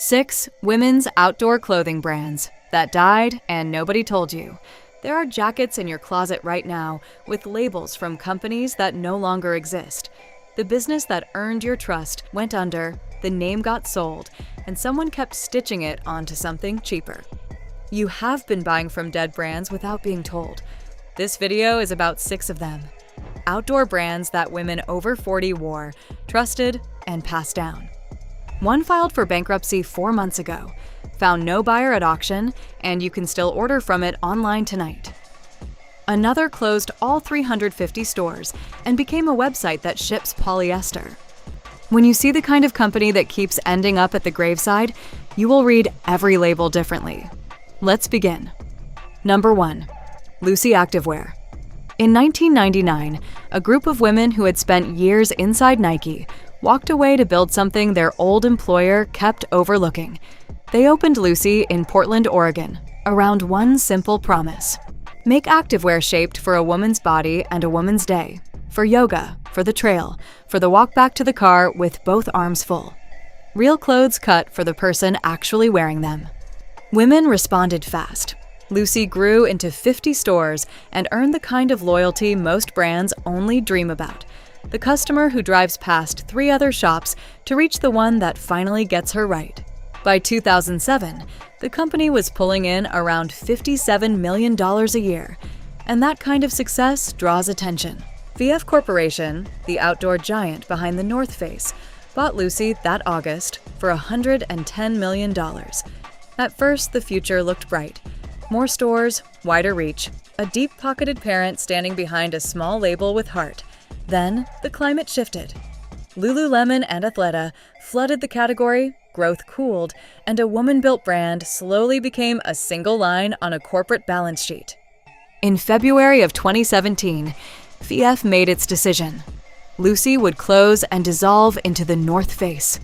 6 women's outdoor clothing brands that died and nobody told you. There are jackets in your closet right now with labels from companies that no longer exist. The business that earned your trust went under, the name got sold, and someone kept stitching it onto something cheaper. You have been buying from dead brands without being told. This video is about 6 of them. Outdoor brands that women over 40 wore, trusted, and passed down. One filed for bankruptcy 4 months ago, found no buyer at auction, and you can still order from it online tonight. Another closed all 350 stores and became a website that ships polyester. When you see the kind of company that keeps ending up at the graveside, you will read every label differently. Let's begin. Number 1. Lucy Activewear. In 1999, a group of women who had spent years inside Nike walked away to build something their old employer kept overlooking. They opened Lucy in Portland, Oregon, around one simple promise. Make activewear shaped for a woman's body and a woman's day, for yoga, for the trail, for the walk back to the car with both arms full. Real clothes cut for the person actually wearing them. Women responded fast. Lucy grew into 50 stores and earned the kind of loyalty most brands only dream about. The customer who drives past 3 other shops to reach the one that finally gets her right. By 2007, the company was pulling in around $57 million a year, and that kind of success draws attention. VF Corporation, the outdoor giant behind the North Face, bought Lucy that August for $110 million. At first, the future looked bright. More stores, wider reach, a deep-pocketed parent standing behind a small label with heart. Then, the climate shifted. Lululemon and Athleta flooded the category, growth cooled, and a woman-built brand slowly became a single line on a corporate balance sheet. In February of 2017, VF made its decision. Lucy would close and dissolve into the North Face.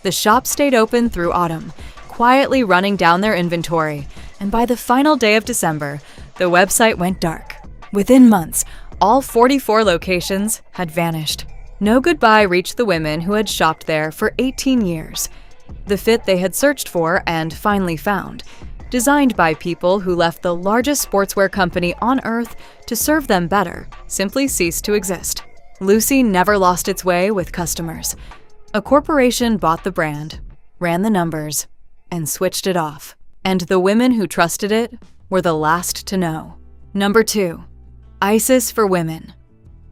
The shop stayed open through autumn, quietly running down their inventory, and by the final day of December, the website went dark. Within months, all 44 locations had vanished. No goodbye reached the women who had shopped there for 18 years. The fit they had searched for and finally found, designed by people who left the largest sportswear company on earth to serve them better, simply ceased to exist. Lucy never lost its way with customers. A corporation bought the brand, ran the numbers, and switched it off. And the women who trusted it were the last to know. Number 2. Isis for Women.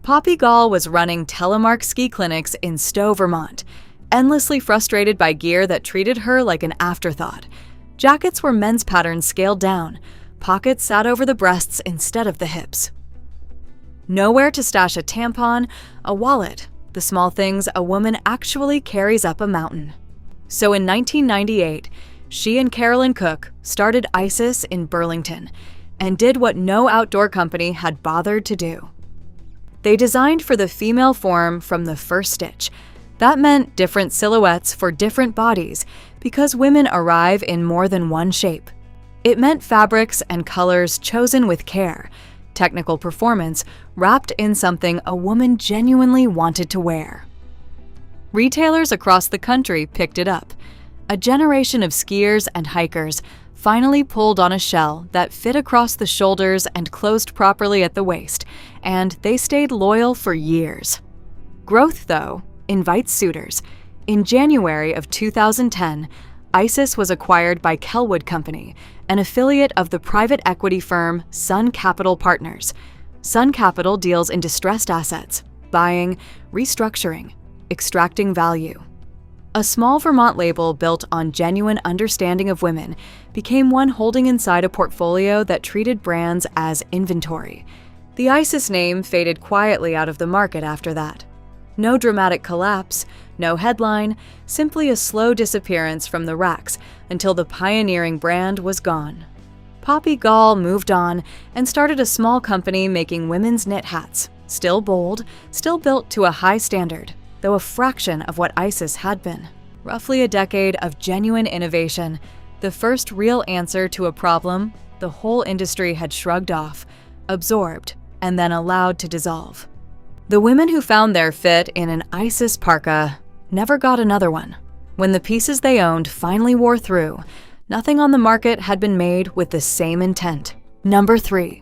Poppy Gall was running telemark ski clinics in Stowe, Vermont, endlessly frustrated by gear that treated her like an afterthought. Jackets were men's patterns scaled down, pockets sat over the breasts instead of the hips. Nowhere to stash a tampon, a wallet, the small things a woman actually carries up a mountain. So in 1998, she and Carolyn Cook started Isis in Burlington and did what no outdoor company had bothered to do. They designed for the female form from the first stitch. That meant different silhouettes for different bodies because women arrive in more than one shape. It meant fabrics and colors chosen with care, technical performance wrapped in something a woman genuinely wanted to wear. Retailers across the country picked it up. A generation of skiers and hikers finally pulled on a shell that fit across the shoulders and closed properly at the waist, and they stayed loyal for years. Growth, though, invites suitors. In January of 2010, Isis was acquired by Kellwood Company, an affiliate of the private equity firm Sun Capital Partners. Sun Capital deals in distressed assets, buying, restructuring, extracting value. A small Vermont label built on genuine understanding of women became one holding inside a portfolio that treated brands as inventory. The Isis name faded quietly out of the market after that. No dramatic collapse, no headline, simply a slow disappearance from the racks until the pioneering brand was gone. Poppy Gall moved on and started a small company making women's knit hats, still bold, still built to a high standard, though a fraction of what Isis had been. Roughly a decade of genuine innovation, the first real answer to a problem the whole industry had shrugged off, absorbed, and then allowed to dissolve. The women who found their fit in an Isis parka never got another one. When the pieces they owned finally wore through, nothing on the market had been made with the same intent. Number 3.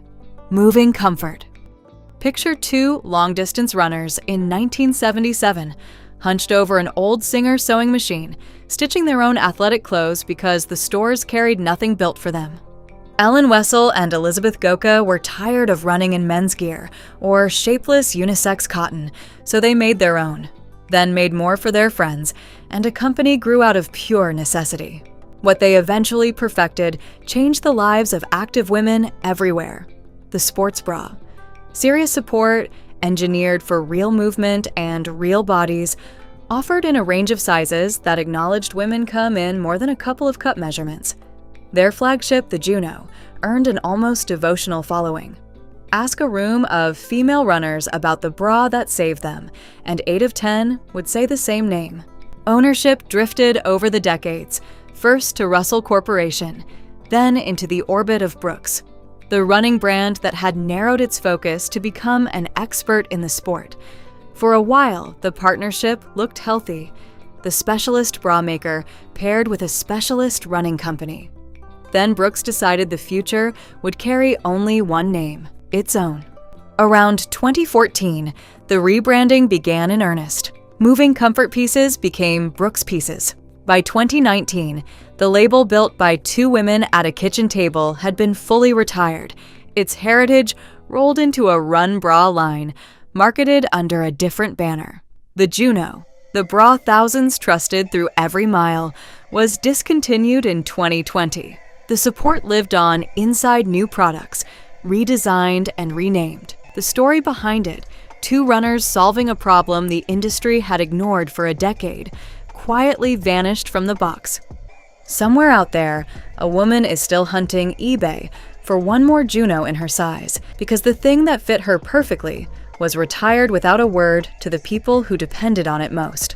Moving comfort. Picture two long-distance runners in 1977, hunched over an old Singer sewing machine, stitching their own athletic clothes because the stores carried nothing built for them. Ellen Wessel and Elizabeth Goka were tired of running in men's gear or shapeless unisex cotton, so they made their own, then made more for their friends, and a company grew out of pure necessity. What they eventually perfected changed the lives of active women everywhere. The sports bra. Serious support, engineered for real movement and real bodies, offered in a range of sizes that acknowledged women come in more than a couple of cup measurements. Their flagship, the Juno, earned an almost devotional following. Ask a room of female runners about the bra that saved them, and 8 of 10 would say the same name. Ownership drifted over the decades, first to Russell Corporation, then into the orbit of Brooks, the running brand that had narrowed its focus to become an expert in the sport. For a while, the partnership looked healthy, the specialist bra maker paired with a specialist running company. Then Brooks decided the future would carry only one name, its own. Around 2014, the rebranding began in earnest. Moving comfort pieces became Brooks Pieces. By 2019, the label built by two women at a kitchen table had been fully retired, its heritage rolled into a run bra line, marketed under a different banner. The Juno, the bra thousands trusted through every mile, was discontinued in 2020. The support lived on inside new products, redesigned and renamed. The story behind it, two runners solving a problem the industry had ignored for a decade, quietly vanished from the box. Somewhere out there, a woman is still hunting eBay for one more Juno in her size because the thing that fit her perfectly was retired without a word to the people who depended on it most.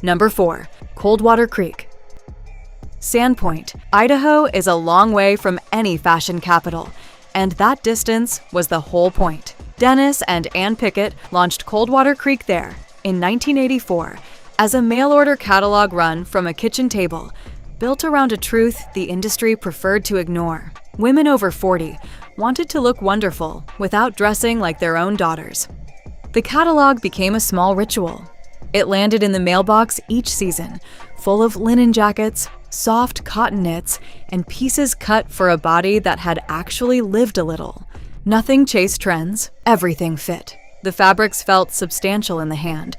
Number 4. Coldwater Creek. Sandpoint, Idaho is a long way from any fashion capital, and that distance was the whole point. Dennis and Ann Pickett launched Coldwater Creek there in 1984 as a mail-order catalog run from a kitchen table, built around a truth the industry preferred to ignore. Women over 40 wanted to look wonderful without dressing like their own daughters. The catalog became a small ritual. It landed in the mailbox each season, full of linen jackets, soft cotton knits, and pieces cut for a body that had actually lived a little. Nothing chased trends, everything fit. The fabrics felt substantial in the hand,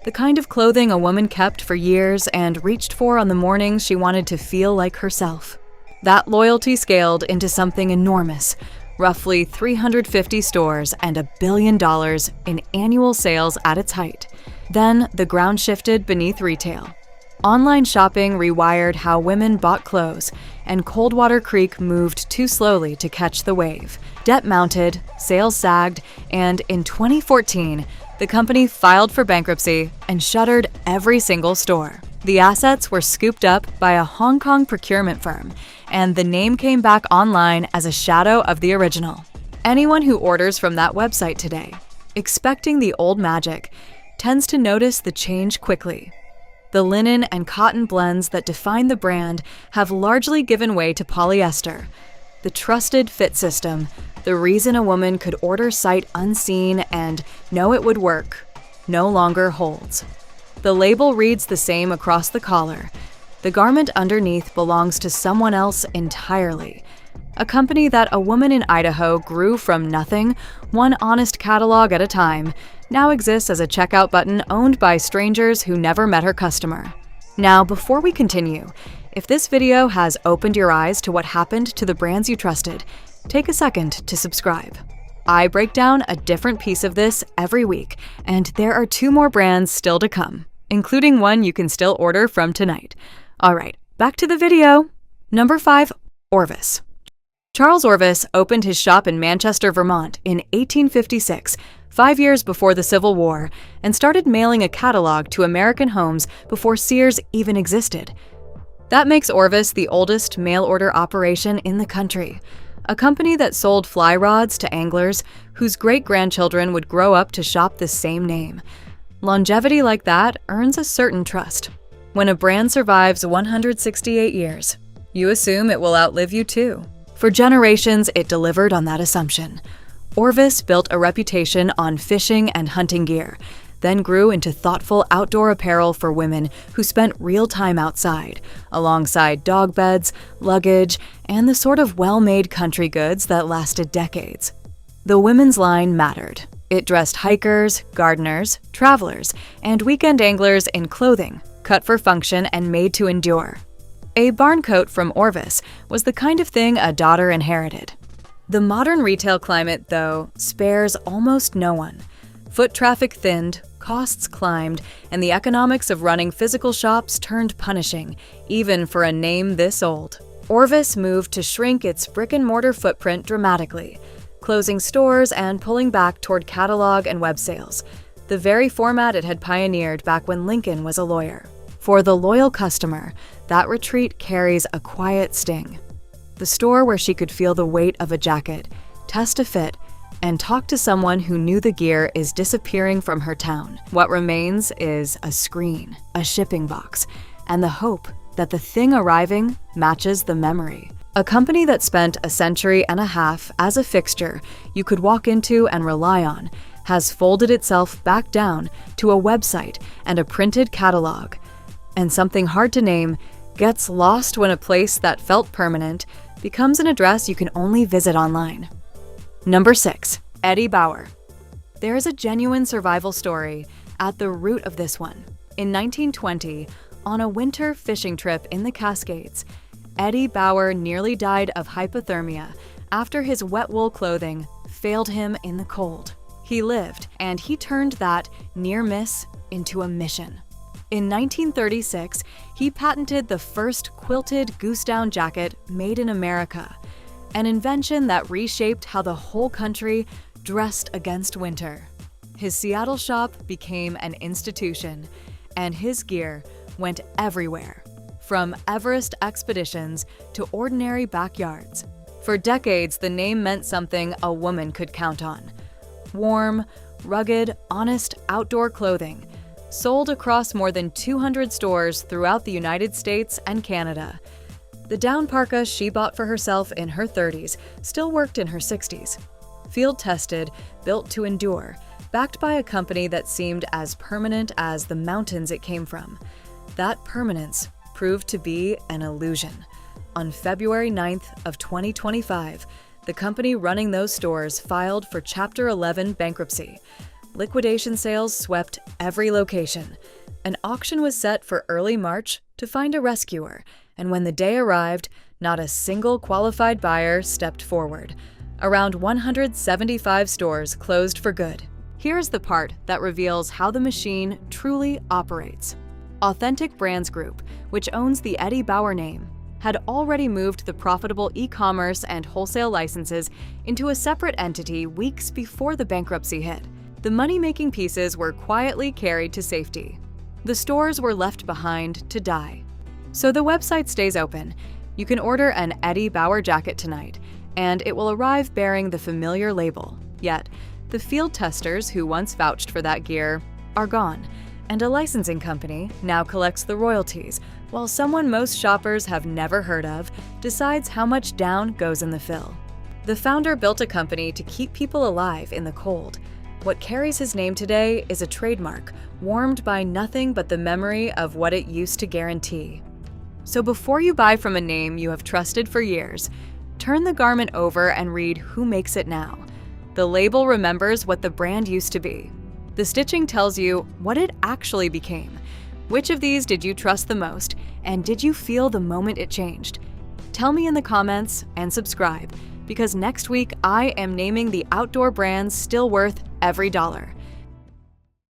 the kind of clothing a woman kept for years and reached for on the mornings she wanted to feel like herself. That loyalty scaled into something enormous, roughly 350 stores and $1 billion in annual sales at its height. Then the ground shifted beneath retail. Online shopping rewired how women bought clothes, and Coldwater Creek moved too slowly to catch the wave. Debt mounted, sales sagged, and in 2014, the company filed for bankruptcy and shuttered every single store. The assets were scooped up by a Hong Kong procurement firm, and the name came back online as a shadow of the original. Anyone who orders from that website today, expecting the old magic, tends to notice the change quickly. The linen and cotton blends that define the brand have largely given way to polyester. The trusted fit system, the reason a woman could order sight unseen and know it would work, no longer holds. The label reads the same across the collar. The garment underneath belongs to someone else entirely. A company that a woman in Idaho grew from nothing, one honest catalog at a time, now exists as a checkout button owned by strangers who never met her customer. Now, before we continue, if this video has opened your eyes to what happened to the brands you trusted, take a second to subscribe. I break down a different piece of this every week, and there are 2 more brands still to come, including one you can still order from tonight. All right, back to the video. Number 5, Orvis. Charles Orvis opened his shop in Manchester, Vermont in 1856, 5 years before the Civil War, and started mailing a catalog to American homes before Sears even existed. That makes Orvis the oldest mail-order operation in the country, a company that sold fly rods to anglers whose great-grandchildren would grow up to shop the same name. Longevity like that earns a certain trust. When a brand survives 168 years, you assume it will outlive you too. For generations, it delivered on that assumption. Orvis built a reputation on fishing and hunting gear, then grew into thoughtful outdoor apparel for women who spent real time outside, alongside dog beds, luggage, and the sort of well-made country goods that lasted decades. The women's line mattered. It dressed hikers, gardeners, travelers, and weekend anglers in clothing, cut for function and made to endure. A barn coat from Orvis was the kind of thing a daughter inherited. The modern retail climate, though, spares almost no one. Foot traffic thinned, costs climbed, and the economics of running physical shops turned punishing, even for a name this old. Orvis moved to shrink its brick-and-mortar footprint dramatically, closing stores and pulling back toward catalog and web sales, the very format it had pioneered back when Lincoln was a lawyer. For the loyal customer, that retreat carries a quiet sting. The store where she could feel the weight of a jacket, test a fit, and talk to someone who knew the gear is disappearing from her town. What remains is a screen, a shipping box, and the hope that the thing arriving matches the memory. A company that spent a century and a half as a fixture you could walk into and rely on has folded itself back down to a website and a printed catalog. And something hard to name gets lost when a place that felt permanent becomes an address you can only visit online. Number 6. Eddie Bauer. There is a genuine survival story at the root of this one. In 1920, on a winter fishing trip in the Cascades, Eddie Bauer nearly died of hypothermia after his wet wool clothing failed him in the cold. He lived, and he turned that near miss into a mission. In 1936, he patented the first quilted goose-down jacket made in America, an invention that reshaped how the whole country dressed against winter. His Seattle shop became an institution, and his gear went everywhere, from Everest expeditions to ordinary backyards. For decades, the name meant something a woman could count on. Warm, rugged, honest outdoor clothing, sold across more than 200 stores throughout the United States and Canada. The down parka she bought for herself in her 30s still worked in her 60s. Field-tested, built to endure, backed by a company that seemed as permanent as the mountains it came from. That permanence proved to be an illusion. On February 9th of 2025, the company running those stores filed for Chapter 11 bankruptcy. Liquidation sales swept every location. An auction was set for early March to find a rescuer, and when the day arrived, not a single qualified buyer stepped forward. Around 175 stores closed for good. Here's the part that reveals how the machine truly operates. Authentic Brands Group, which owns the Eddie Bauer name, had already moved the profitable e-commerce and wholesale licenses into a separate entity weeks before the bankruptcy hit. The money-making pieces were quietly carried to safety. The stores were left behind to die. So the website stays open. You can order an Eddie Bauer jacket tonight, and it will arrive bearing the familiar label. Yet, the field testers who once vouched for that gear are gone, and a licensing company now collects the royalties, while someone most shoppers have never heard of decides how much down goes in the fill. The founder built a company to keep people alive in the cold. What carries his name today is a trademark, warmed by nothing but the memory of what it used to guarantee. So before you buy from a name you have trusted for years, turn the garment over and read who makes it now. The label remembers what the brand used to be. The stitching tells you what it actually became. Which of these did you trust the most, and did you feel the moment it changed? Tell me in the comments and subscribe, because next week I am naming the outdoor brands still worth every dollar.